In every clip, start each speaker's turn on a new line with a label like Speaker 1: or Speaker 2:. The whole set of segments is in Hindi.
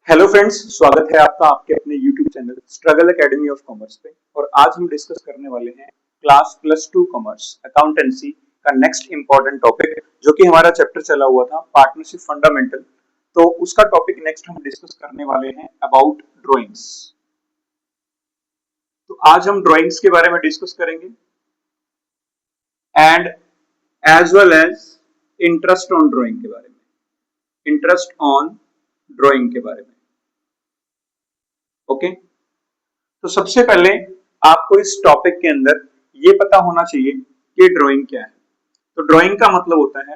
Speaker 1: हेलो फ्रेंड्स, स्वागत है आपका आपके अपने YouTube channel struggle academy of commerce पे। और आज हम डिस्कस करने वाले हैं क्लास +2 कॉमर्स अकाउंटेंसी का नेक्स्ट इंपॉर्टेंट टॉपिक, जो कि हमारा चैप्टर चला हुआ था पार्टनरशिप फंडामेंटल। तो उसका टॉपिक नेक्स्ट हम डिस्कस करने वाले हैं अबाउट ड्राइंग्स। तो आज हम ड्राइंग्स के बारे में डिस्कस करेंगे and as well as interest on drawing के बारे में, इंटरेस्ट ऑन ड्राइंग के बारे में। ओके तो सबसे पहले आपको इस टॉपिक के अंदर ये पता होना चाहिए कि ड्राइंग क्या है। तो ड्राइंग का मतलब होता है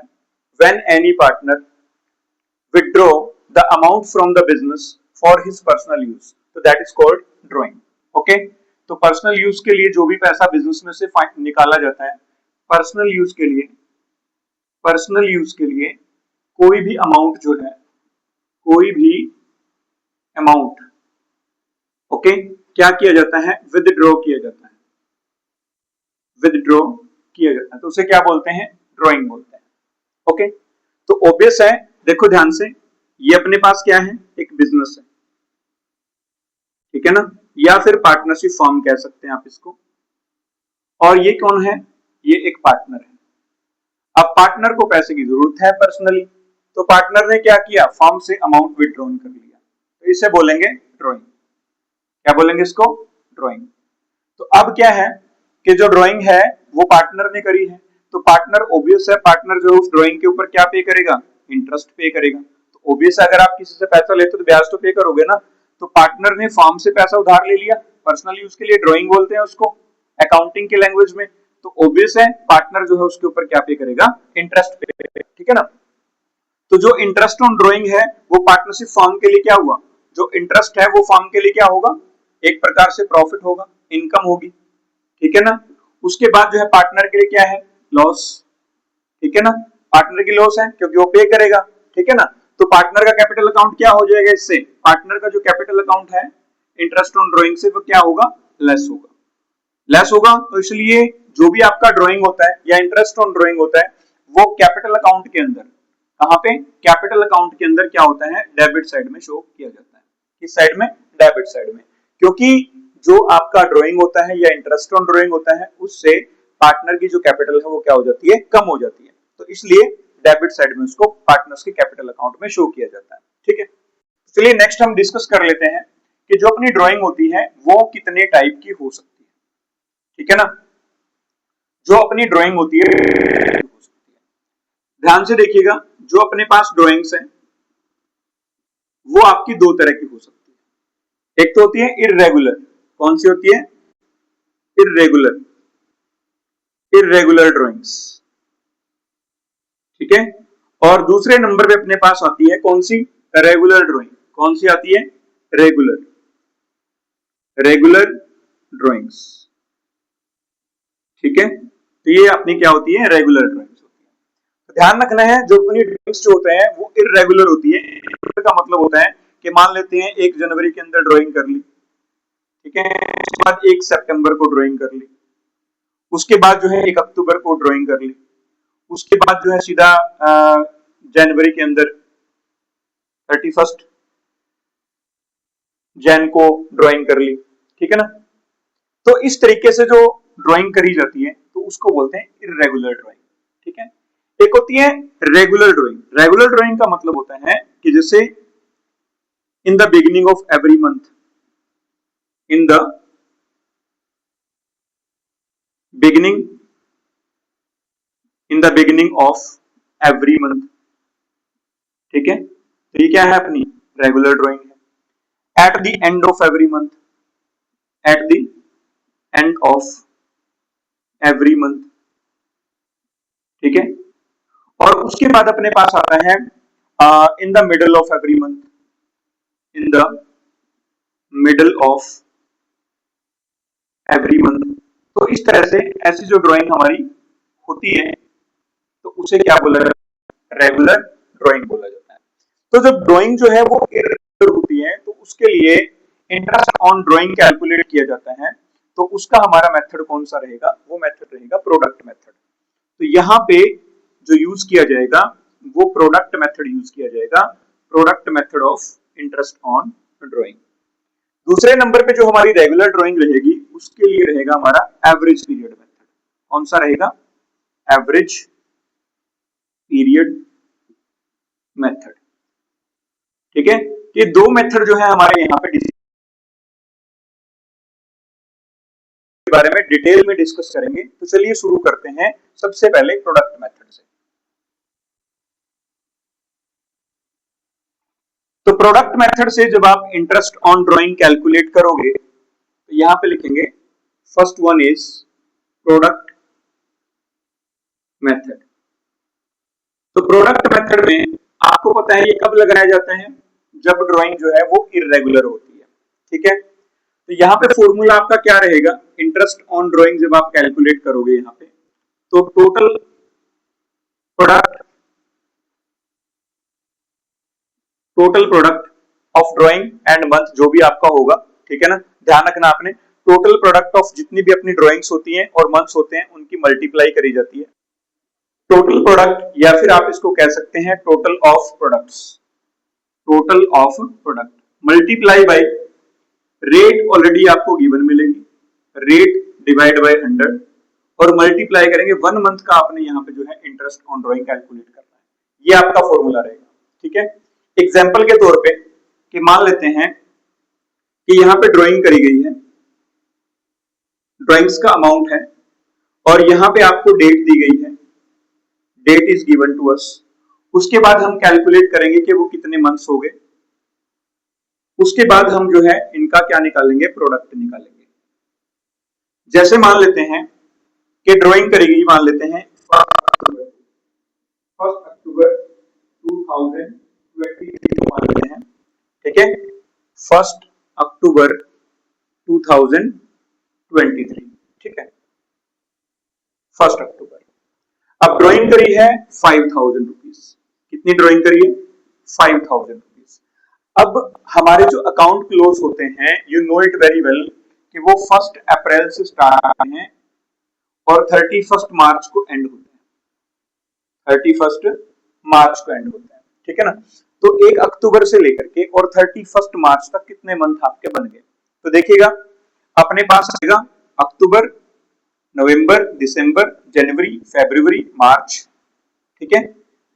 Speaker 1: when any partner withdraw the amount from the business for his personal use, तो that is called drawing. Okay तो पर्सनल यूज के लिए जो भी पैसा बिजनेस में से निकाला जाता है, पर्सनल यूज के लिए, पर्सनल यूज के लिए कोई भी अमाउंट जो है, कोई भी अमाउंट ओके क्या किया जाता है, विदड्रॉ किया जाता है, विदड्रॉ किया जाता है। तो उसे क्या बोलते हैं, ड्राइंग बोलते हैं। ओके तो ऑब्वियस है, देखो ध्यान से, ये अपने पास क्या है, एक बिजनेस है, ठीक है ना, या फिर पार्टनरशिप फॉर्म कह सकते हैं आप इसको। और ये कौन है, ये एक पार्टनर है। अब पार्टनर को पैसे की जरूरत है पर्सनली, तो पार्टनर ने क्या किया, फॉर्म से अमाउंट विड्रॉन कर लिया, तो इसे बोलेंगे ड्राइंग। क्या बोलेंगे इसको, ड्राइंग। तो अब क्या है कि जो ड्राइंग है वो पार्टनर ने करी है, तो पार्टनर ऑब्वियस है, पार्टनर जो उस ड्राइंग के ऊपर क्या पे करेगा, इंटरेस्ट पे करेगा। तो ऑब्वियस है, अगर आप किसी से पैसा लेते हो तो ब्याज तो पे करोगे ना। तो पार्टनर ने फॉर्म से पैसा उधार ले लिया, पर्सनल यूज के लिए, ड्राइंग बोलते हैं उसको अकाउंटिंग के लैंग्वेज में। तो ऑब्वियस है पार्टनर जो है उसके ऊपर क्या पे करेगा, इंटरेस्ट पे करेगा, ठीक है ना। तो जो इंटरेस्ट ऑन ड्राइंग है वो पार्टनरशिप फॉर्म के लिए क्या हुआ, जो इंटरेस्ट है वो फॉर्म के लिए क्या होगा, एक प्रकार से प्रॉफिट होगा, इनकम होगी, ठीक है ना। उसके बाद जो है पार्टनर के लिए क्या है, लॉस, ठीक है ना, पार्टनर की लॉस है क्योंकि वो पे करेगा, ठीक है ना। तो पार्टनर का कैपिटल अकाउंट क्या हो जाएगा, इससे पार्टनर का जो कैपिटल अकाउंट है इंटरेस्ट ऑन ड्राइंग से वो क्या होगा, लेस होगा, लेस होगा। तो इसलिए जो भी आपका ड्राइंग होता है या इंटरेस्ट ऑन ड्राइंग होता है वो कैपिटल अकाउंट के अंदर, कहां पे, कैपिटल अकाउंट के अंदर क्या होता है, डेबिट साइड में शो किया जाता है। किस साइड में, डेबिट साइड में। क्योंकि जो आपका ड्राइंग होता है या इंटरेस्ट ऑन ड्राइंग होता है उससे पार्टनर की जो कैपिटल है वो क्या हो जाती है, कम हो जाती है। तो इसलिए डेबिट साइड में उसको पार्टनर्स के कैपिटल अकाउंट में शो किया जाता है, ठीक है। चलिए नेक्स्ट हम डिस्कस कर लेते हैं कि जो अपनी ड्राइंग होती है वो कितने टाइप की हो सकती है, ठीक है ना। जो अपनी ड्राइंग होती है हो सकती है, ध्यान से देखिएगा, जो अपने पास ड्राइंग्स है वो आपकी दो तरह की हो सकती है। एक तो होती है इर्रेगुलर, कौन सी होती है, इर्रेगुलर, इर्रेगुलर ड्राइंग्स, ठीक है। और दूसरे नंबर पे अपने पास आती है कौन सी, रेगुलर ड्राइंग, कौन सी आती है, रेगुलर, रेगुलर ड्राइंग्स, ठीक है। तो ये अपनी क्या होती है, रेगुलर ड्राइंग्स होती है। तो ध्यान रखना है, जो अपनी ड्राइंग्स जो होते हैं वो इरेगुलर होती है। का मतलब होता है कि मान लेते हैं 1 जनवरी के अंदर ड्राइंग कर ली, ठीक है, उसके बाद 1 सितंबर को ड्राइंग कर ली, उसके बाद जो है 1 अक्टूबर को ड्राइंग कर ली, उसके बाद जो है सीधा जनवरी के अंदर 31 जैन को ड्राइंग कर ली, ठीक है ना। तो इस तरीके से जो ड्राइंग करी जाती है तो उसको बोलते हैं इरेगुलर ड्राइंग, ठीक है। एक होती है रेगुलर ड्राइंग। रेगुलर ड्राइंग का मतलब होता है कि जैसे इन the beginning of every month, in the beginning, in the beginning of every month, ठीक है। तो ये क्या है, अपनी रेगुलर ड्राइंग है। Eight the end of every month, eight the end of every month, ठीक है। और उसके बाद अपने पास आता है इन the middle of every month, in the middle of every month. तो इस तरह से ऐसी जो ड्राइंग हमारी होती है तो उसे क्या बोला जाता है, रेगुलर ड्राइंग बोला जाता है। तो जब ड्राइंग जो है वो इरेगुलर होती है तो उसके लिए इंटरेस्ट ऑन ड्राइंग कैलकुलेट किया जाता है। तो उसका हमारा मेथड कौन सा रहेगा, वो मेथड रहेगा प्रोडक्ट मेथड। तो यहाँ पे जो यूज किया जाएगा वो प्रोडक्ट मेथड यूज किया जाएगा, product method of interest on drawing. दूसरे नंबर पे जो हमारी रेगुलर ड्राइंग रहेगी उसके लिए रहेगा हमारा एवरेज पीरियड मेथड। कौन सा रहेगा? Average period method. ठीक है, ये दो मेथड जो है हमारे यहाँ पे बारे में डिटेल में डिस्कस करेंगे। तो चलिए शुरू करते हैं सबसे पहले प्रोडक्ट मेथड से। तो प्रोडक्ट मेथड से जब आप इंटरेस्ट ऑन ड्राइंग कैलकुलेट करोगे तो यहां पे लिखेंगे first one is product method. तो प्रोडक्ट मेथड में आपको पता है ये कब लगाया जाता है? जब ड्राइंग जो है वो इरेगुलर होती है। ठीक है, तो यहाँ पे फॉर्मूला आपका क्या रहेगा? इंटरेस्ट ऑन ड्राइंग जब आप कैलकुलेट करोगे यहाँ पे तो total product of drawing and month जो भी आपका होगा, ठीक है ना, ध्यान रखना आपने, टोटल प्रोडक्ट ऑफ जितनी भी अपनी ड्राइंग्स होती हैं और मंथ्स होते हैं उनकी मल्टीप्लाई करी जाती है। टोटल प्रोडक्ट या फिर आप इसको कह सकते हैं total of products, total of product multiply by rate already आपको गिवन मिलेगी, रेट डिवाइड बाय 100 और मल्टीप्लाई करेंगे 1 मंथ का आपने यहाँ पे जो है इंटरेस्ट ऑन ड्राइंग कैलकुलेट करना है। ये आपका फॉर्मूला रहेगा। ठीक है, एग्जाम्पल के तौर पे कि मान लेते हैं कि यहाँ पे ड्राइंग करी गई है, ड्राइंग्स का अमाउंट है और यहाँ पे आपको डेट दी गई है, date is given to us. उसके बाद हम कैलकुलेट करेंगे कि वो कितने मंथ्स हो गए। उसके बाद हम जो है इनका क्या निकालेंगे? प्रोडक्ट निकालेंगे। जैसे मान लेते हैं कि ड्राइंग करी गई, मान लेते हैं 1 अक्टूबर 2023 मान लेते हैं। ठीक है, 1 अक्टूबर 2023। ठीक है, 1 अक्टूबर। अब ड्राइंग करी है 5000 रुपीज। कितनी ड्राइंग करी है? 5000 रुपीज। अब हमारे जो अकाउंट क्लोज होते हैं, you know it very well कि वो 1 अप्रैल से स्टार्ट होते हैं और 31 मार्च को एंड होते हैं। 31 मार्च को एंड होते हैं। ठीक है ना, तो 1 अक्टूबर से लेकर के और 31 मार्च तक कितने मंथ आपके बन गए? तो देखिएगा अपने पास आएगा अक्टूबर, नवंबर, दिसंबर, जनवरी, फरवरी, मार्च। ठीक है,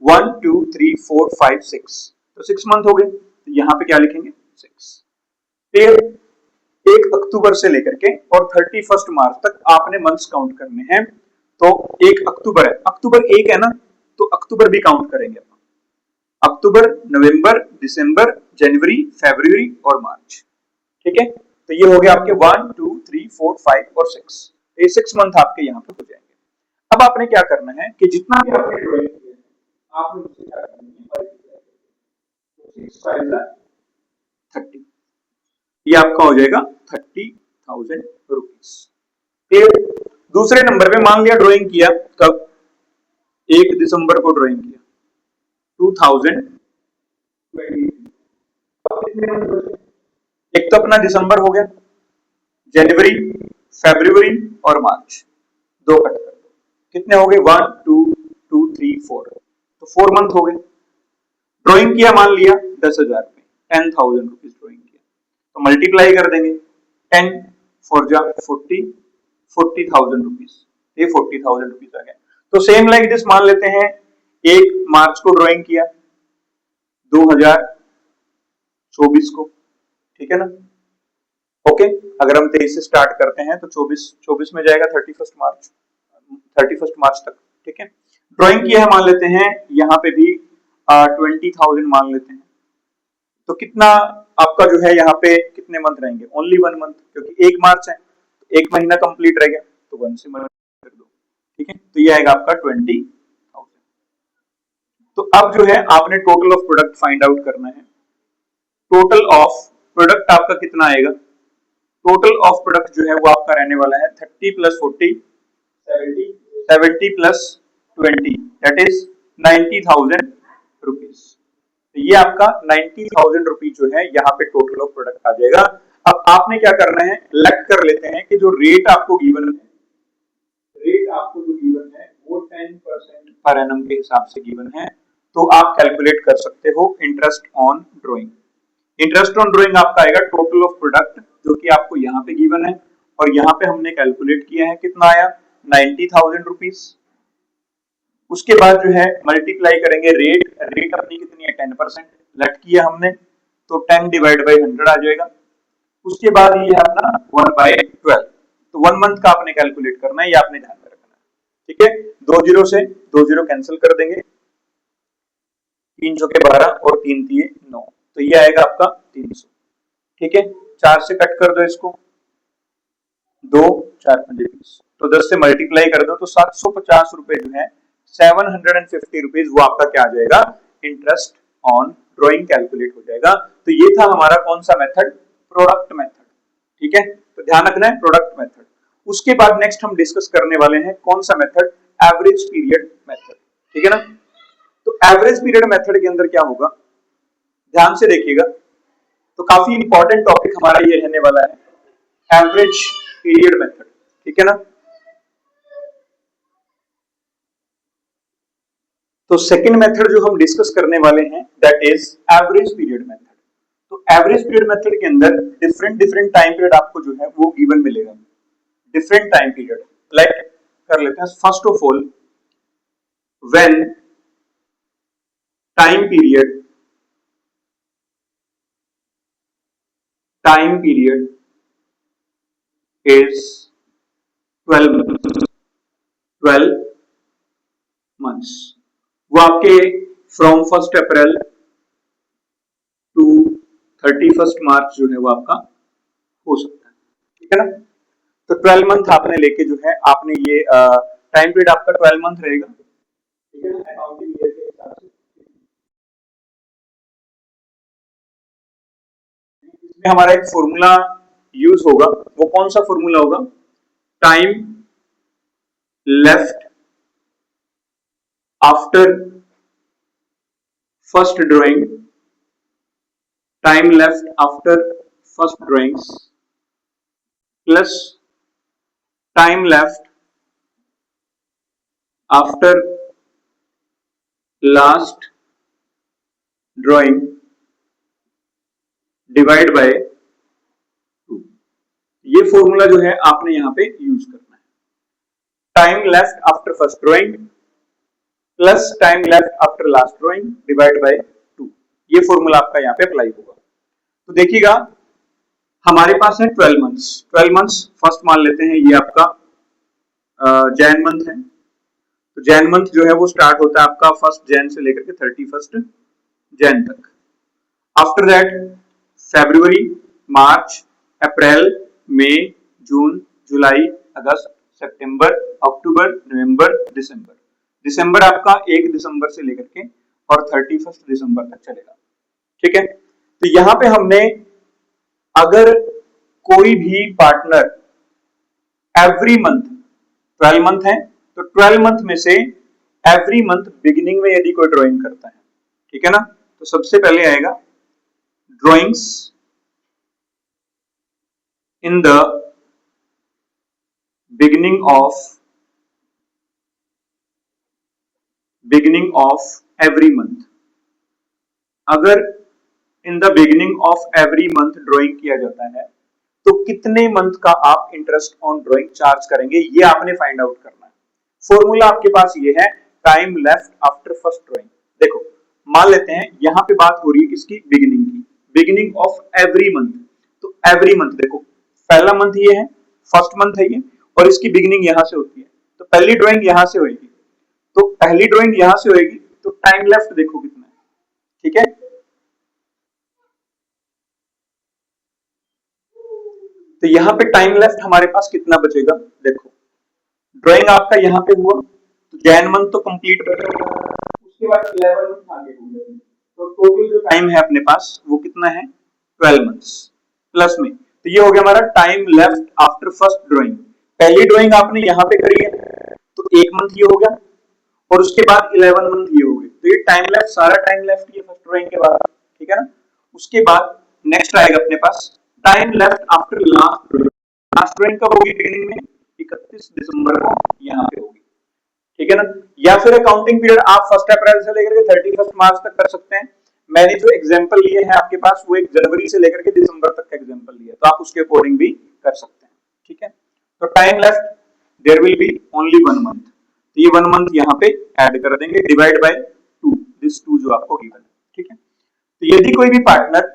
Speaker 1: 1 2 3 4 5 6, तो 6 मंथ हो गए। तो यहां पे क्या लिखेंगे? 6। फिर 1 अक्टूबर से लेकर के और 31 मार्च तक आपने मंथ्स काउंट करने हैं। तो 1 अक्टूबर है, अक्टूबर 1 है ना, तो अक्टूबर भी काउंट करेंगे अपन। अक्टूबर, नवंबर, दिसंबर, जनवरी, फरवरी और मार्च। ठीक है, तो ये हो गया आपके 1 2 3 4 5 और 6। ये 6 मंथ आपके यहाँ पे हो जाएंगे। अब आपने क्या करना है कि जितना भी आपने ड्राइंग किया है आपने उससे क्या करना है? 6 5 30, ये आपका हो जाएगा 30,000 रुपीज। फिर दूसरे नंबर पे मान लिया ड्राइंग किया कब? 1 दिसंबर को ड्राइंग किया 2020। एक तो अपना दिसंबर हो गया, जनवरी, फरवरी और मार्च, दो कट कर दो, कितने हो गए? 1 2 2 3 4, तो 4 मंथ हो गए। ड्राइंग किया मान लिया 10,000 में, 10,000 रुपीज ड्राइंग किया, तो मल्टीप्लाई कर देंगे 10 4 जा 40, 40,000 रुपीज, ये 40,000 रुपीज आ गया। तो सेम लाइक दिस मान लेते हैं 1 मार्च को ड्राइंग किया 2024 को। ठीक है ना, ओके, अगर हम 23 से स्टार्ट करते हैं तो 24 में जाएगा 31 मार्च तक। ठीक है, ड्राइंग किया है मान लेते हैं यहाँ पे भी 20,000 मान लेते हैं, तो कितना आपका जो है यहाँ पे कितने मंथ रहेंगे? ओनली 1 मंथ, क्योंकि 1 मार्च है तो 1 महीना कंप्लीट रह गया, तो 1 से मल्टीप्लाई कर दो। ठीक है, तो ये आएगा आपका 20,000। तो अब जो है आपने total of product find out करना है। टोटल ऑफ प्रोडक्ट आपका कितना आएगा? टोटल ऑफ प्रोडक्ट जो है वो आपका रहने वाला है 30 plus 40 70, 70 plus 20 that is 90,000 rupees. तो ये आपका 90,000 रुपीज जो है यहाँ पे टोटल ऑफ प्रोडक्ट आ जाएगा। अब आपने क्या करना है, लेट कर लेते हैं कि जो रेट आपको गिवन है, रेट आपको जो गिवन है वो 10% पर एनम के हिसाब से गिवन है। तो आप कैलकुलेट कर सकते हो interest on drawing. Interest on drawing आपका आएगा टोटल ऑफ प्रोडक्ट, जो कि आपको यहाँ पे गिवन है, और यहाँ पे हमने कैलकुलेट किया है, कितना आया 90,000 रुपीज। उसके बाद जो है मल्टीप्लाई करेंगे रेट, रेट अपनी कितनी है 10%, लेट किया हमने तो 10 डिवाइड बाई 100 आ जाएगा। उसके बाद ये है अपना 1/12, तो 1 मंथ का आपने कैलकुलेट करना है, ये आपने ध्यान में रखना है, ठीक है। 2 जीरो से 2 जीरो कैंसिल कर देंगे, 3 चौके 12 और 3 तिये 9, तो ये आएगा आपका 300, ठीक है। 4 से कट कर दो इसको, 2 4 5 20, तो 10 से मल्टीप्लाई कर दो तो 750 रुपए जो है 750 रुपीज वो आपका क्या आ जाएगा, इंटरेस्ट ऑन ड्राइंग कैलकुलेट हो जाएगा। तो ये था हमारा कौन सा मेथड, प्रोडक्ट मेथड, ठीक है। तो ध्यान रखना है प्रोडक्ट मेथड। उसके बाद नेक्स्ट हम डिस्कस करने वाले हैं कौन सा मेथड, एवरेज पीरियड मेथड, ठीक है ना। तो एवरेज पीरियड मेथड के अंदर क्या होगा, ध्यान से देखिएगा, तो काफी इंपॉर्टेंट टॉपिक हमारा ये रहने वाला है, एवरेज पीरियड मेथड, ठीक है ना। तो सेकंड मेथड जो हम डिस्कस करने वाले हैं that is average period method. तो एवरेज पीरियड मेथड के अंदर डिफरेंट डिफरेंट टाइम पीरियड आपको जो है वो गिवन मिलेगा, डिफरेंट टाइम पीरियड, लाइक कर लेते हैं first of all, when time period is 12 months, वो आपके फ्रॉम 1 अप्रैल टू 31 मार्च जो है वो आपका हो सकता है, ठीक है ना। तो 12 मंथ आपने लेके जो है आपने ये टाइम पीरियड आपका 12 मंथ रहेगा, ठीक है ना, अकाउंटिंग ईयर के हिसाब से। इसमें हमारा एक फॉर्मूला यूज होगा, वो कौन सा फॉर्मूला होगा, time left after first drawing, time left after first drawings plus time left after last drawing divide by 2। ये फॉर्मूला जो है आपने यहां पे यूज करना है, time left after first drawing plus time left after last drawing divide by 2, ये फॉर्मूला आपका यहां पे अप्लाई होगा। तो देखिएगा हमारे पास है 12 मंथ्स, 12 मंथ्स फर्स्ट मान लेते हैं ये आपका जैन मंथ है, तो जैन मंथ जो है वो स्टार्ट होता है आपका 1 जैन से लेकर के 31 जैन तक। आफ्टर दैट फरवरी, मार्च, अप्रैल, मई, जून, जुलाई, अगस्त, सितंबर, अक्टूबर, नवंबर, दिसंबर। दिसंबर आपका 1 दिसंबर से लेकर के और 31 दिसंबर तक चलेगा, ठीक है। तो यहां पे हमने अगर कोई भी पार्टनर एवरी मंथ 12 मंथ है, तो 12 मंथ में से एवरी मंथ बिगिनिंग में यदि कोई ड्राइंग करता है, ठीक है ना, तो सबसे पहले आएगा drawings in the beginning of every month. अगर in the beginning of every month drawing किया जाता है तो कितने मंथ का आप इंटरेस्ट ऑन ड्राइंग चार्ज करेंगे, ये आपने फाइंड आउट करना है। फॉर्मूला आपके पास ये है, time left after first drawing. देखो मान लेते हैं यहां पे बात हो रही है किसकी, बिगिनिंग की, बिगिनिंग ऑफ एवरी मंथ। तो एवरी मंथ देखो पहला मंथ ये है, फर्स्ट मंथ है ये, और इसकी बिगिनिंग यहां से होती है, तो पहली ड्राइंग यहां से होगी, तो पहली ड्राइंग यहां से होगी, तो टाइम लेफ्ट देखो कितना है, ठीक है। तो यहां पे टाइम लेफ्ट हमारे पास कितना बचेगा, देखो ड्राइंग आपका यहां पे हुआ, तो जैन मंथ तो कंप्लीट हो गया, उसके बाद 11 मंथ आगे हो गए, तो टोटल जो टाइम है अपने पास वो कितना है 12 मंथ्स प्लस में। तो ये हो गया हमारा time left after first drawing. पहली ड्राइंग आपने यहां पे करी है तो 1 मंथ ये हो गया, और उसके बाद 11 मंथ ये हो गए, तो ये टाइम लेफ्ट सारा टाइम लेफ्ट ये फर्स्ट ड्राइंग के बाद, ठीक है ना। उसके बाद नेक्स्ट आएगा अपने पास time left after last drawing. Last drawing कब होगी, बिगिनिंग में 31 दिसंबर को यहां पे होगी, ठीक है ना। या फिर अकाउंटिंग पीरियड आप 1 अप्रैल से लेकर के 31 मार्च तक कर सकते हैं। मैंने जो एग्जांपल लिए हैं आपके पास वो एक जनवरी से लेकर के दिसंबर तक का एग्जांपल लिया, तो आप उसके अकॉर्डिंग भी कर सकते हैं, ठीक है। तो time left there will be only 1 month, तो ये 1 मंथ यहाँ पे ऐड कर देंगे, डिवाइड बाय 2, दिस 2 जो आपको गिवन है, ठीक है। तो यदि कोई भी partner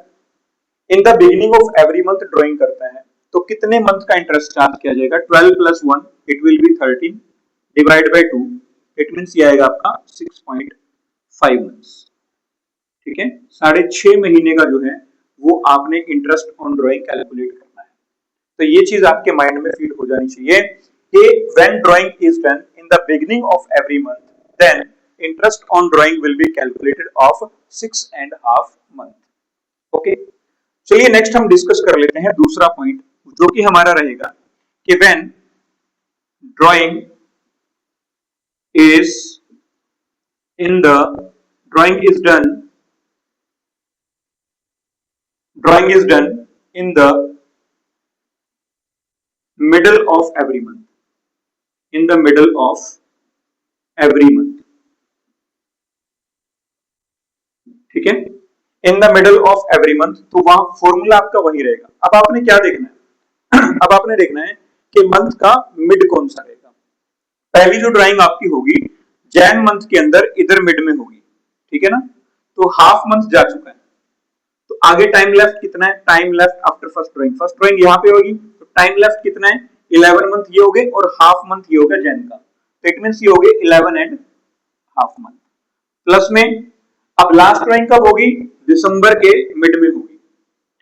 Speaker 1: in the beginning of every month drawing करता है तो कितने मंथ का इंटरेस्ट चार्ज किया जाएगा, 12 plus 1 it will B 13 divide by 2, it means ये आएगा आपका 6.5 मंथ्स, ठीक है। 6.5 महीने का जो है वो आपने इंटरेस्ट ऑन ड्राइंग कैलकुलेट करना है। तो ये चीज आपके माइंड में फीड हो जानी चाहिए कि when drawing is done in the beginning of every month then interest on drawing will be calculated of 6.5 month, okay. चलिए नेक्स्ट हम डिस्कस कर लेते हैं दूसरा पॉइंट, जो कि हमारा रहेगा कि when drawing is in the drawing is done in the middle of every month, in the middle of every month, ठीक है। इन the middle of every month, तो वहां फॉर्मूला आपका वही रहेगा। अब आपने क्या देखना है अब आपने देखना है कि मंथ का मिड कौन सा रहेगा। पहली जो ड्राइंग आपकी होगी जैन मंथ के अंदर इधर मिड में होगी, ठीक है ना। तो हाफ मंथ जा चुका है, तो आगे टाइम लेफ्ट कितना है, time left after first drawing यहाँ पे होगी, तो टाइम लेफ्ट कितना है 11 मंथ ये हो गए और हाफ मंथ ये हो गया जैन का, तो इट मींस ये हो गए 11 एंड हाफ मंथ। प्लस में अब लास्ट ड्राइंग कब होगी, दिसंबर के मिड में होगी,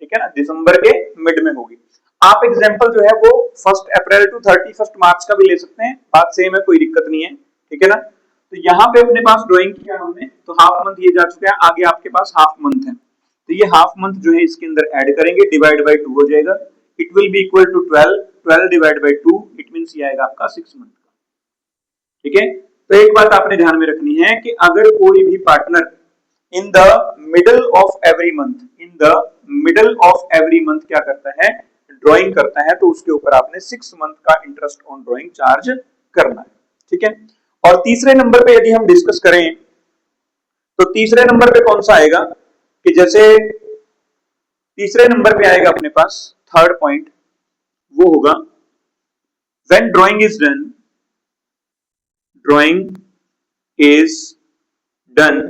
Speaker 1: ठीक है ना, दिसंबर के मिड में होगी। आप एग्जांपल जो है वो 1 अप्रैल टू 31 मार्च का भी ले सकते हैं, बात सेम है, कोई दिक्कत नहीं है, ठीक है ना। तो यहाँ पे अपने पास ड्राइंग किया हमने, तो हाफ मंथ ये जा चुका है, आगे आपके पास हाफ मंथ है, तो ये हाफ मंथ जो है इसके अंदर ऐड करेंगे, डिवाइड बाय 2 हो जाएगा, it will be equal to 12 divide by 2, it means ये आएगा आपका 6 मंथ का, ठीक है। तो एक बात आपने ध्यान में रखनी है कि अगर कोई भी partner in the middle of every month, in the middle of every month क्या करता है, ड्राइंग करता है, तो उसके ऊपर आपने 6 मंथ का इंटरेस्ट ऑन ड्राइंग चार्ज करना है, ठीक है। और तीसरे नंबर पे यदि हम डिस्कस करें तो तीसरे नंबर पे कौन सा आएगा कि जैसे तीसरे नंबर पे आएगा अपने पास थर्ड पॉइंट, वो होगा when drawing is done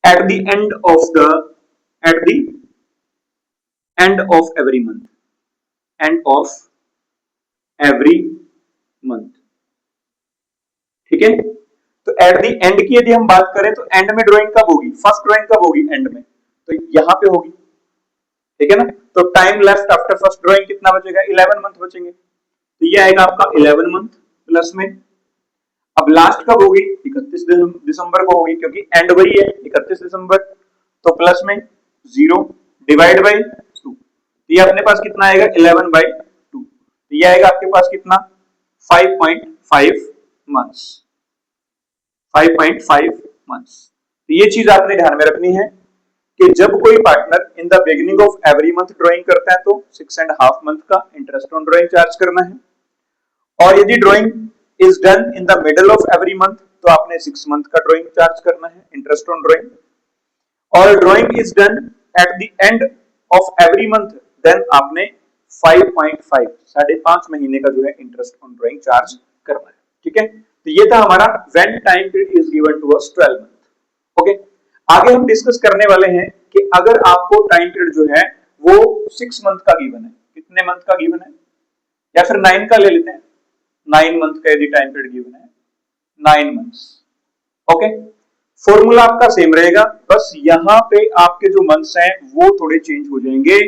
Speaker 1: at the end of the at the end of every month, end of every month, ठीक है। तो एट द एंड की यदि हम बात करें तो एंड में ड्राइंग कब होगी, फर्स्ट ड्राइंग कब होगी एंड में, तो यहां पे होगी, ठीक है ना। तो time left after first drawing कितना बचेगा, 11 मंथ बचेंगे, तो ये आएगा आपका 11 मंथ प्लस में। अब लास्ट कब होगी, 31 दिसंबर को होगी, क्योंकि एंड वही है 31 दिसंबर, तो प्लस में 0 डिवाइड बाय 2, ये अपने पास कितना आएगा 11 बाय 2, तो ये आएगा आपके पास कितना 5.5 मंथ्स, 5.5 मंथ्स। तो ये चीज आपने ध्यान में रखनी है कि जब कोई partner in the beginning of every month drawing करता है तो 6.5 मंथ का इंटरेस्ट ऑन ड्राइंग चार्ज करना है, और यदि drawing is done in the middle of every month तो आपने 6 मंथ का ड्राइंग चार्ज करना है, इंटरेस्ट ऑन ड्राइंग। और drawing is done at the end of every month then आपने 5.5 5.5 महीने का जो है इंटरेस्ट ऑन ड्राइंग चार्ज करना है, ठीक है। तो ये था हमारा when time period is given to us 12 month, okay. आगे हम डिस्कस करने वाले हैं कि अगर आपको टाइम पीरियड जो है वो 6 मंथ का गिवन है, कितने मंथ का गिवन है, या फिर 9 का ले लेते हैं, 9 मंथ का यदि टाइम पीरियड गिवन है 9 मंथ्स, ओके। फॉर्मूला आपका सेम रहेगा, बस यहां पे आपके जो मंथ्स हैं वो थोड़े चेंज हो जाएंगे।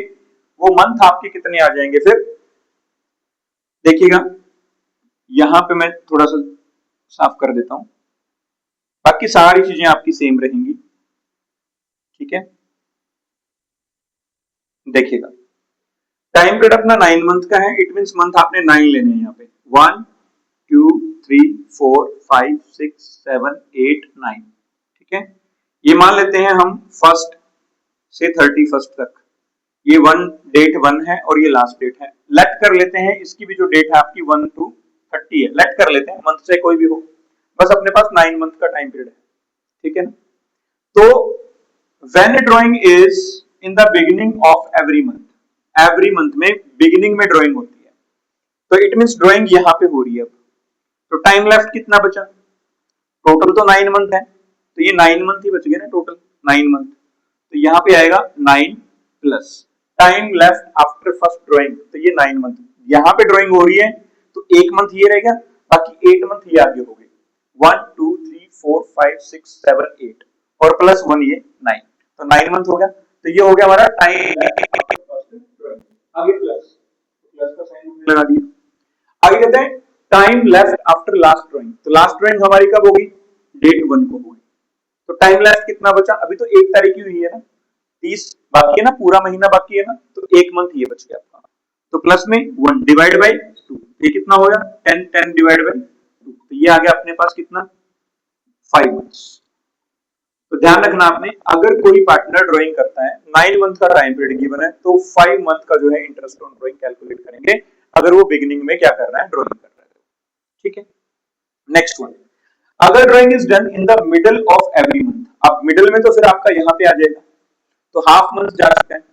Speaker 1: वो मंथ आपके कितने आ जाएंगे फिर देखिएगा, यहां पे मैं थोड़ा सा साफ कर देता हूं, बाकी सारी चीजें आपकी सेम रहेंगी, ठीक है। देखिएगा टाइम पीरियड अपना 9 मंथ का है, इट मींस मंथ आपने 9 लेने हैं, यहाँ पे 1 2 3 4 5 6 7 8 9, ठीक है। ये मान लेते हैं हम फर्स्ट से 31 तक, ये डेट 1 है और ये लास्ट डेट है, लेट कर लेते हैं इसकी भी जो डेट है आपकी 1 to 30 है, लेट कर लेते हैं, मंथ से कोई भी हो, बस अपने पास 9 मंथ का टाइम पीरियड है, ठीक है ना। तो when drawing is in the beginning of every month में बिगिनिंग में ड्राइंग होती है, तो इट मींस ड्राइंग यहां पे हो रही है। अब तो टाइम लेफ्ट कितना बचा, टोटल तो 9 मंथ है, तो ये 9 मंथ ही बच गए ना, टोटल 9 मंथ। तो यहाँ पे आएगा 9 plus time left after first drawing, तो ये 9 मंथ। यहाँ पे ड्राइंग हो रही है तो 1 मंथ ये रहेगा, बाकी 8 मंथ ये आगे हो गए, 1 2 3 4 5 6 7 8 और प्लस 1 ये 9, तो 9 मंथ हो गया। तो ये हो गया हमारा टाइम। आगे प्लस प्लस का साइन लगा दिया। आगे कहते हैं time left after last drawing, तो लास्ट ड्राइंग हमारी कब होगी, डेट 1 को होगी। तो टाइम लेफ्ट कितना बचा, अभी तो 1 तारीख ही हुई है ना, 30 बाकी है ना, पूरा महीना बाकी है ना, तो 1 मंथ ये बच गया आपका। तो प्लस में 1 डिवाइड बाई 2, ये कितना हो गया 10, 10 डिवाइड बाई 2, तो ये आ गया अपने पास कितना 5 मंथ्स। तो ध्यान रखना आपने, अगर कोई पार्टनर ड्राइंग करता है 9 मंथ का टाइम पीरियड गिवन है, तो 5 मंथ का जो है इंटरेस्ट ऑन ड्राइंग कैलकुलेट करेंगे, अगर वो बिगिनिंग में क्या कर रहा है, ड्राइंग कर रहा है। ठीक है, नेक्स्ट वन, अगर drawing is done in the middle of every month, अब मिडल में तो फिर आपका यहाँ पे आ जाएगा, तो हाफ मंथ जा सकते हैं।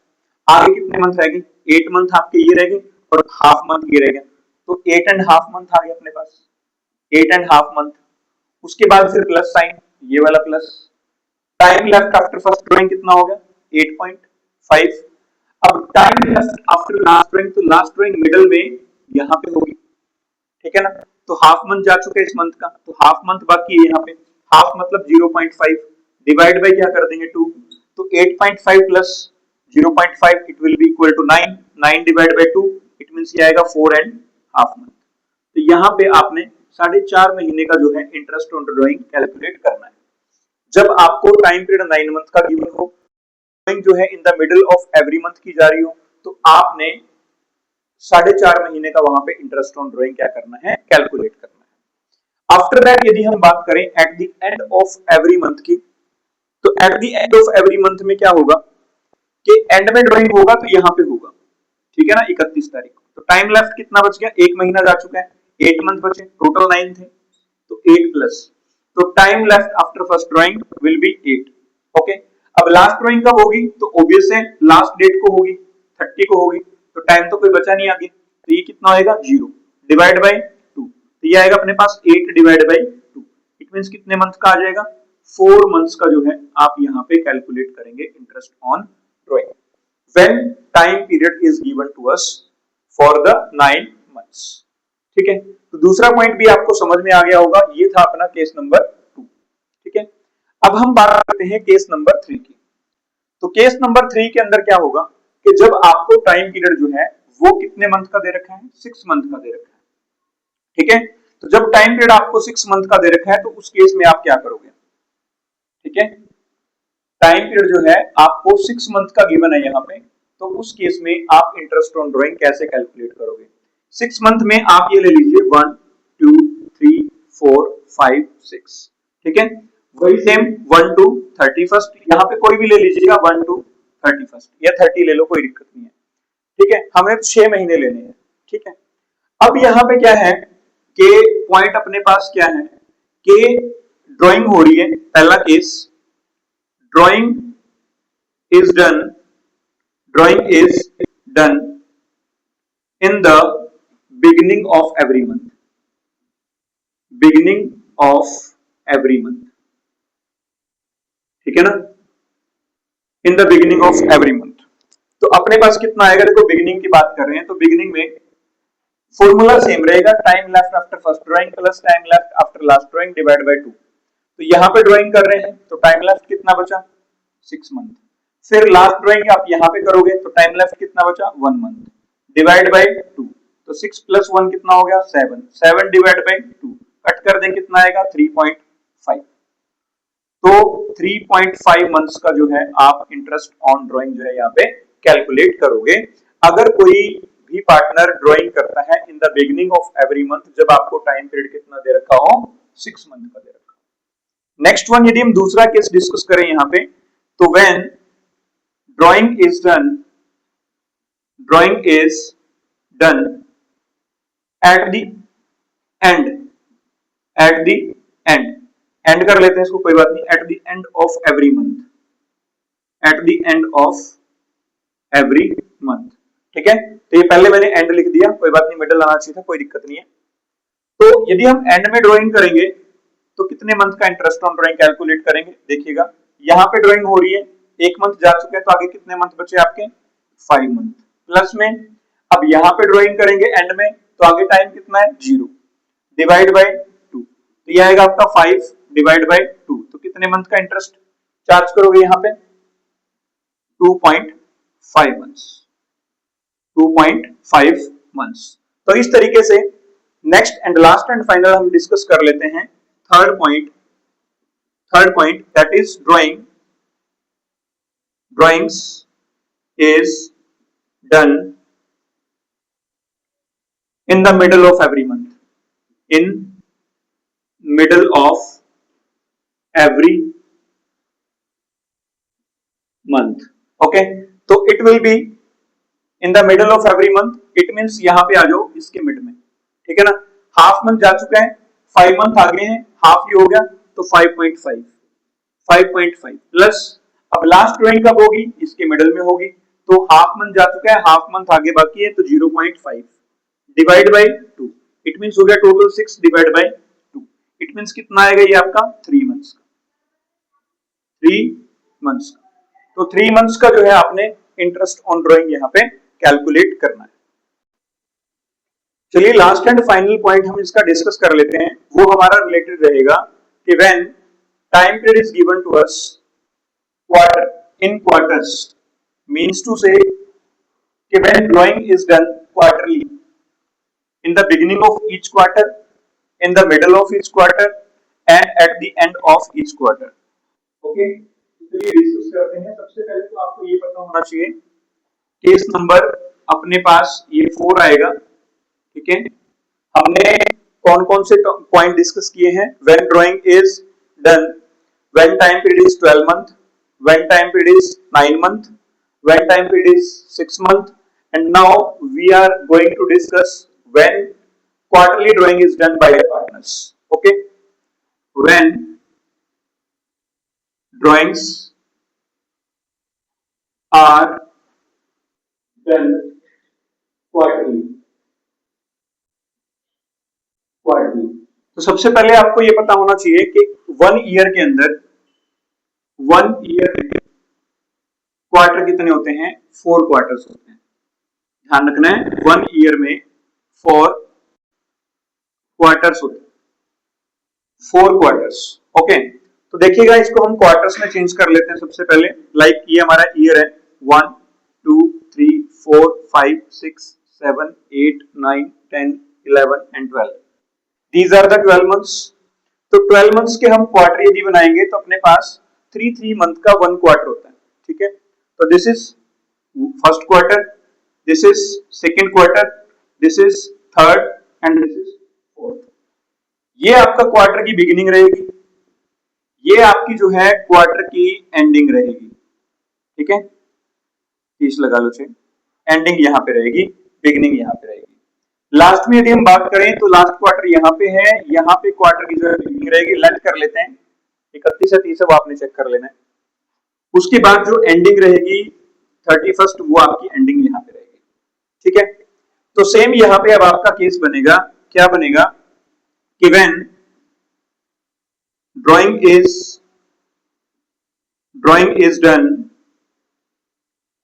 Speaker 1: आगे कितने मंथ रह गए, 8 मंथ आपके ये रह गए और हाफ मंथ ये रह गया, तो 8.5 मंथ आ गया अपने पास, 8.5 मंथ। उसके बाद फिर प्लस साइन, ये वाला plus. Time left after first drawing कितना हो गया 8.5। अब time left after last drawing, तो लास्ट ड्राइंग मिडल में यहाँ पे होगी, ठीक है ना, तो हाफ मंथ जा चुके हैं इस मंथ का, तो हाफ मंथ बाकी है यहाँ पे, हाफ मतलब 0.5 डिवाइड बाय क्या कर देंगे 2, तो 8.5 plus 0.5 it will be equal to 9, 9 divide by 2 it means ये आएगा 4.5 मंथ। तो यहाँ पे आपने 4.5 महीने का जो है इंटरेस्ट ऑन ड्राइंग कैलकुलेट करना है। जब आपको टाइम पीरियड 9 मंथ का गिवन हो, ड्राइंग जो है in the middle of every month की जा रही हो, तो आपने 4.5 महीने का वहां पे इंटरेस्ट ऑन ड्राइंग क्या करना है, कैलकुलेट करना है। आफ्टर दैट यदि हम बात करें eight the end of every month की, तो eight the end of every month में क्या होगा कि एंड में ड्राइंग होगा तो यहाँ पे होगा, ठीक है ना, 31 तारीख को। तो टाइम लेफ्ट कितना बच गया, 1 महीना जा चुका है, 8 मंथ बचे, टोटल 9 थे, तो 8 प्लस, तो time left after first drawing will B 8। Okay, अब लास्ट ड्राइंग कब होगी, तो ऑब्वियस है लास्ट डेट को होगी, 30 को होगी, तो टाइम तो कोई बचा नहीं आगे, तो ये कितना होएगा 0 डिवाइड बाय 2, तो ये आएगा अपने पास 8 डिवाइड बाय 2, इट मींस कितने मंथ का आ जाएगा 4 मंथ्स का जो है आप यहाँ पे कैलकुलेट करेंगे interest on drawing when time period is given to us for the 9 months। ठीक है, तो दूसरा पॉइंट भी आपको समझ में आ गया होगा, ये था अपना केस नंबर 2। ठीक है, अब हम बात करते हैं केस नंबर 3 की। तो केस नंबर 3 के अंदर क्या होगा कि जब आपको टाइम पीरियड जो है वो कितने मंथ का दे रखा है, 6 मंथ का दे रखा है। ठीक है, तो जब टाइम पीरियड आपको 6 मंथ का दे रखा है, तो उस केस में आप क्या करोगे, ठीक है, टाइम पीरियड जो है आपको 6 मंथ का गिवन है यहाँ पे, तो उस केस में आप इंटरेस्ट ऑन ड्राइंग कैसे कैलकुलेट करोगे। 6 मंथ में आप ये ले लीजिए 1 2 3 4 5 6, ठीक है, वही सेम 1 टू 31st, यहाँ पे कोई भी ले लीजिएगा 1 टू 31st या 30 ले लो, कोई दिक्कत नहीं है। ठीक है, हमें 6 महीने लेने हैं। ठीक है, अब यहाँ पे क्या है कि पॉइंट अपने पास क्या है कि ड्राइंग हो रही है, पहला case drawing is done drawing is done in the beginning of every month, beginning of every month, ठीक है ना, in the beginning of every month। तो अपने पास कितना आएगा, देखो बिगिनिंग की बात कर रहे हैं तो बिगिनिंग में फॉर्मूला सेम रहेगा, time left after first drawing plus time left after last drawing divide by 2। तो यहाँ पे ड्राइंग कर रहे हैं तो टाइम लेफ्ट कितना बचा 6 मंथ, फिर लास्ट ड्राइंग आप यहाँ पे करोगे तो टाइम लेफ्ट कितना बचा 1 मंथ डिवाइड बाय 2, तो 6 प्लस 1 कितना हो गया 7, 7 डिवाइड बाय 2 कट कर दें कितना आएगा 3.5, तो 3.5 मंथ्स का जो है आप इंटरेस्ट ऑन ड्राइंग जो है यहाँ पे कैलकुलेट करोगे। अगर कोई भी पार्टनर ड्राइंग करता है इन the beginning of every month, जब आपको टाइम पीरियड कितना दे रखा हो 6 मंथ का दे रखा हो। नेक्स्ट वन यदि हम दूसरा केस डिस्कस करें यहाँ पे, तो when drawing is done at the end at the end and कर लेते हैं इसको, कोई बात नहीं, eight the end of every month, eight the end of every month, ठीक है। तो ये पहले मैंने एंड लिख दिया, कोई बात नहीं, मिडल आना चाहिए था, कोई दिक्कत नहीं है। तो यदि हम एंड में ड्राइंग करेंगे तो कितने मंथ का इंटरेस्ट ऑन ड्राइंग कैलकुलेट करेंगे, देखिएगा यहां पे ड्राइंग हो रही है, एक मंथ जा चुके हैं, तो आगे कितने मंथ बचे आपके, 5 मंथ, प्लस में अब यहां पे ड्राइंग करेंगे एंड में, तो आगे टाइम कितना है, 0, डिवाइड बाय 2, तो ये आएगा आपका 5 डिवाइड बाय 2, तो कितने मंथ का इंटरेस्ट चार्ज करोगे यहां पे, 2.5 मंथ्स, 2.5 मंथ्स। तो इस तरीके से next and last and final हम डिस्कस कर लेते हैं third point that is drawings is done in the middle of every month, in middle of every month, okay, तो it will be in the middle of every month, it means यहां पे आ जाओ इसके मिड में, ठीक है ना, हाफ मंथ जा चुका है, 5 मंथ आगे हैं, हाफ ही हो गया, तो 5.5 प्लस अब लास्ट ड्राइंग कब होगी, इसके मिडल में होगी, तो हाफ मंथ जा चुका है, हाफ मंथ आगे बाकी है, तो 0.5 डिवाइड बाय 2, इट मींस हो गया total 6 divide by 2, it means कितना आएगा ये आपका 3 मंथ्स का, 3 मंथ्स का। तो 3 मंथ्स का जो है आपने इंटरेस्ट ऑन ड्राइंग यहां पे कैलकुलेट करना है। चलिए लास्ट एंड फाइनल पॉइंट हम इसका डिस्कस कर लेते हैं, वो हमारा रिलेटेड रहेगा कि when time period is given to us quarter in quarters, means to say कि when drawing is done quarterly, in the beginning of each quarter, in the middle of each quarter and at the end of each quarter, okay, चलिए डिस्कस करते हैं। सबसे पहले तो आपको ये पता होना चाहिए केस नंबर अपने पास ये 4 आएगा, ठीक है। हमने कौन कौन से पॉइंट डिस्कस किए हैं, when drawing is done, when time period is 12 month, when time period is 9 month, when time period is 6 month, and now we are going to discuss when quarterly drawing is done by the partners, okay, when drawings are done quarterly, तो सबसे पहले आपको ये पता होना चाहिए कि 1 ईयर के अंदर, 1 ईयर में क्वार्टर कितने होते हैं, 4 क्वार्टर्स होते हैं, ध्यान रखना है, 1 ईयर में 4 क्वार्टर्स होते हैं, 4 क्वार्टर्स, ओके। तो देखिएगा इसको हम क्वार्टर्स में चेंज कर लेते हैं सबसे पहले, लाइक ये हमारा ईयर है, 1 2 3 4 5 6 7 8 9 10 11 and 12, these are the 12 months. तो 12 मंथ्स के हम क्वार्टर यदि बनाएंगे तो अपने पास 3 मंथ का 1 क्वार्टर होता है, ठीक है। तो this is first quarter, this is second quarter, this is third and this is fourth. ये आपका क्वार्टर की बिगिनिंग रहेगी, ये आपकी जो है क्वार्टर की एंडिंग रहेगी, ठीक है, 30 लगा लो, एंडिंग यहां पे रहेगी, बिगिनिंग यहां पे रहेगी। लास्ट में यदि हम बात करें तो लास्ट क्वार्टर यहां पे है, यहां पे क्वार्टर की जो है बिगिनिंग रहेगी, लेट कर लेते हैं 31 से 30 वो आपने चेक कर लेना है। उसके बाद जो एंडिंग रहेगी 31st, वो आपकी एंडिंग यहां पे रहेगी, ठीक है। तो सेम यहां पे अब आपका केस बनेगा, क्या बनेगा कि when drawing is done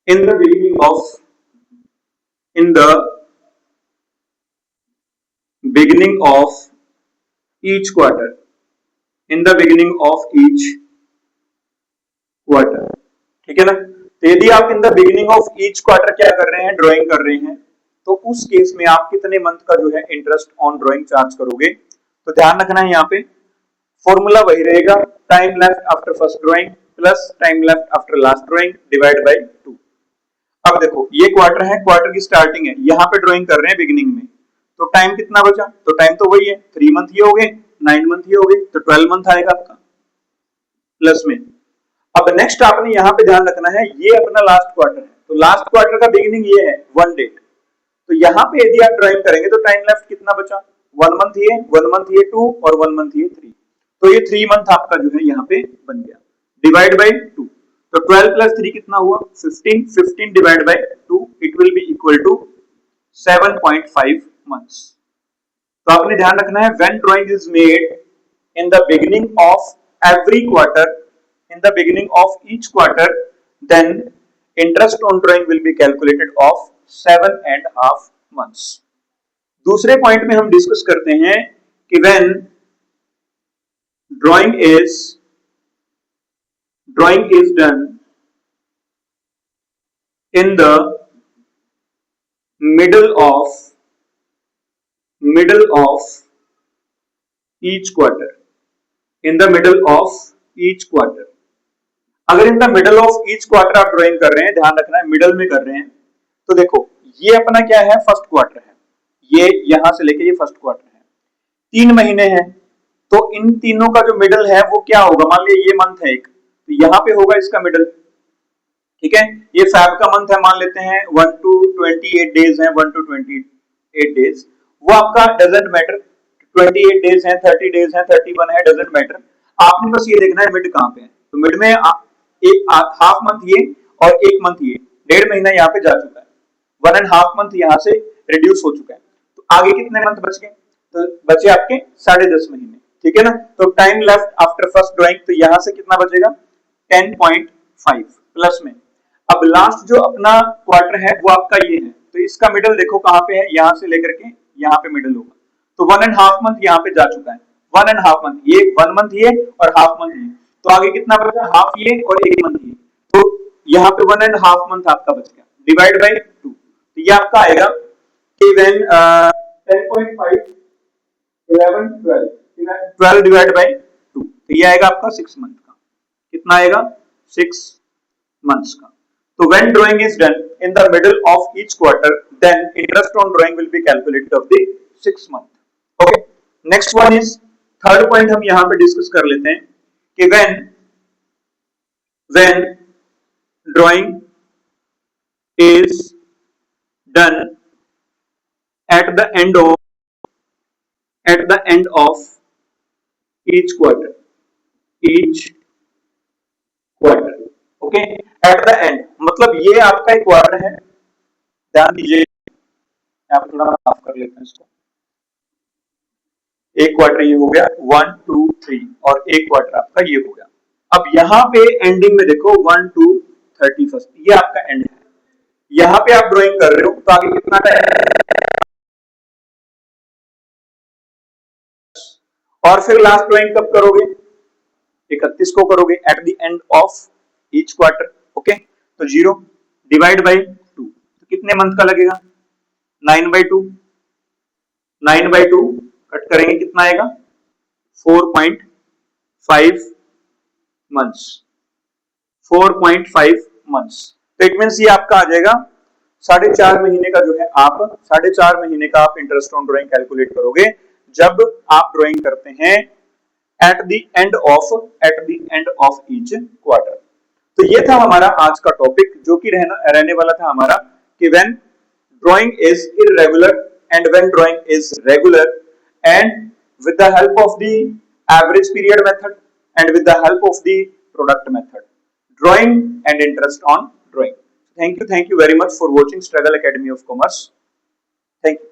Speaker 1: in the beginning of each quarter, in the beginning of each quarter, ठीक है ना। तो यदि आप इन the beginning of each quarter क्या कर रहे हैं, ड्राइंग कर रहे हैं, तो उस केस में आप कितने मंथ का जो है इंटरेस्ट ऑन ड्राइंग चार्ज करोगे। तो ध्यान रखना है यहाँ पे फॉर्मूला वही रहेगा, time left after first drawing plus time left after last drawing divide by 2। अब देखो ये क्वार्टर है, क्वार्टर की स्टार्टिंग है, यहाँ पे ड्राइंग कर रहे हैं बिगिनिंग में, तो टाइम कितना बचा, तो टाइम तो वही है, 3 मंथ ही हो गए, 9 मंथ ही हो गए, तो 12 मंथ आएगा आपका प्लस में। अब नेक्स्ट आपने यहाँ पे ध्यान रखना है, ये अपना लास्ट क्वार्टर है, तो लास्ट क्वार्टर का बिगिनिंग ये है 1 डेट, तो यहाँ पे यदि आप ड्राइंग करेंगे तो टाइम लेफ्ट कितना बचा, 1 मंथ ये 1 मंथ ये 2 और 1 मंथ ये 3, तो ये 3 मंथ आपका जो है यहाँ पे बन गया, डिवाइड बाय 2, तो 12 प्लस 3 कितना हुआ 15, 15 divide by 2 it will be equal to 7.5 months. तो आपने ध्यान रखना है when drawing is made in the beginning of every quarter, in the beginning of each quarter, then interest on drawing will be calculated of 7.5 months. दूसरे पॉइंट में हम डिस्कस करते हैं कि when drawing is done in the middle of each quarter, in the middle of each quarter, अगर in the middle of each quarter आप ड्राइंग कर रहे हैं, ध्यान रखना है मिडल में कर रहे हैं, तो देखो ये अपना क्या है फर्स्ट क्वार्टर है, ये यहां से लेके ये फर्स्ट क्वार्टर है, 3 महीने हैं, तो इन तीनों का जो मिडल है वो क्या होगा, मान लीजिए ये मंथ है एक, तो यहां पे होगा इसका मिडल, ठीक है, ये फैब का मंथ है, मान लेते हैं 1 to 28 डेज है, 1 to 28 डेज, वो आपका डजंट मैटर, 28 डेज है, 30 डेज है, 31 है, डजंट मैटर, आपने बस ये देखना है मिड कहां पे है, तो मिड में एक हाफ मंथ ये और एक मंथ ये, 1.5 महीना यहाँ पे जा चुका है, 1.5 मंथ यहाँ से रिड्यूस हो चुका है, तो आगे कितने मंथ बच गए, तो बचे आपके 10.5 महीने, ठीक है ना, तो time left after first drawing, तो यहां से कितना बचेगा 10.5 प्लस में, अब लास्ट जो अपना क्वार्टर है वो आपका ये है, तो इसका मिडल देखो कहां पे है, यहां से लेकर के यहां पे मिडल होगा, तो 1.5 मंथ यहाँ पे जा चुका है, 1.5 मंथ ये, 1 मंथ ये और हाफ मंथ ये, तो आगे कितना बचा, हाफ ये और 1 मंथ ये, तो यहाँ पे 1.5 मंथ आपका बच गया, डिवाइड बाय 2, तो ये आपका आएगा कि व्हेन 10.5 11 12 डिवाइड बाय 2, तो ये आएगा आपका 6 मंथ का, कितना आएगा 6 मंथ्स का। तो when drawing is done in the middle of each quarter, then interest on drawing will be calculated of the 6 month. Okay, next one is, third point हम यहां पे डिस्कस कर लेते हैं कि when drawing is done at the end of each quarter, okay, eight the and मतलब ये आपका एक क्वार्टर है, ध्यान दीजिए यहाँ पे थोड़ा माफ कर लेते हैं इसको, एक क्वार्टर ये हो गया 1 2 3 और एक क्वार्टर आपका ये हो गया, अब यहाँ पे एंडिंग में देखो 1 2 31, ये आपका एंड है, यहाँ पे आप ड्राइंग कर रहे हो तो आगे कितना टाइम, और फिर लास्ट ड्राइंग कब करोगे, 31 को करोगे eight the end of each quarter, okay, तो 0 डिवाइड बाय 2, तो कितने मंथ का लगेगा 9/2, 9/2 कट करेंगे कितना आएगा 4.5 मंथ्स, 4.5 मंथ्स, तो इट मींस ये आपका आ जाएगा 4.5 महीने का, जो है आप 4.5 महीने का आप इंटरेस्ट ऑन ड्राइंग कैलकुलेट करोगे जब आप ड्राइंग करते हैं eight the end of each quarter. तो ये था हमारा आज का टॉपिक, जो कि रहने वाला था हमारा कि when drawing is irregular and when drawing is regular, and with the help of the average period method and with the help of the product method, drawing and interest on drawing. Thank you very much for watching Struggle Academy of Commerce. Thank you.